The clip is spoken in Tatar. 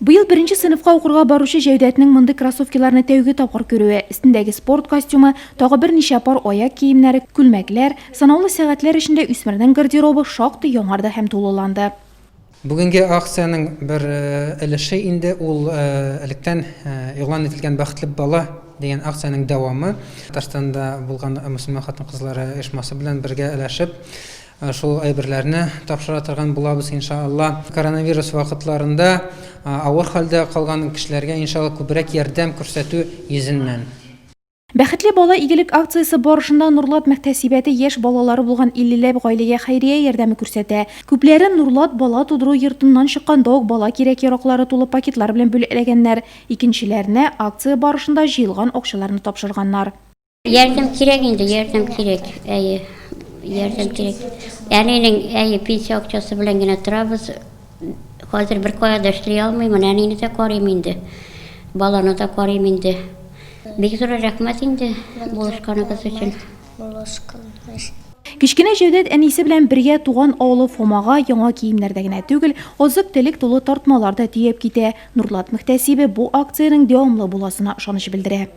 Быйыл беренче сыйныфка укырга баручы Җәүдәтнең мондый кроссовкаларны тәүге тапкыр күрүе, өстендәге спорт костюмы, тагы берничә пар аяк киемнәре, күлмәкләр, санаулы сәгатьләр эчендә үсмернең гардеробы шактый яңарды һәм тулыланды. Бүгенге акциянең бер өлеше инде ул электән игълан ителгән бәхетле бала дигән акциянең дәвамы. Татарстанда булган мөселман хатын-кызлары оешмасы белән бергә өләшеп, шул әйберләрне тапшыра торган булабыз иншалла. Коронавирус вакытларында авыр хәлдә калган кешеләргә иншалла күбрәк ярдәм күрсәтү йөзеннән. Бәхетле бала игелек акциясе барышында Нурлат мәктәсибәте яшь балалары булган 50ләп гаиләгә хәйрия ярдәме күрсәтә. Күпләре Нурлат бала тудыру йортыннан чыкканда ук бала кирәк-яраклары тулы пакетлар белән бүләкләгәннәр. Икенчеләренә акция барышында җыелган акчаларны тапшырганнар. Ярдәм кирәк инде, ярдәм кирәк. Ярдәм кирәк. Әнинең пенсия акчасы белән генә торабыз. Хәзер бер кая да эшли алмыйм, әнине дә карыйм инде. Баланы да карыйм инде. Бик зур рәхмәт инде булышканыгыз өчен. Кичкенә Җәүдәт әнисе белән бергә туган авылы Фомага яңа киемнәрдә генә түгел, азык-төлек тулы тартмалар да төяп китә. Нурлат мөхтәсибе бу акциянең дәвамлы буласына ышаныч белдерә.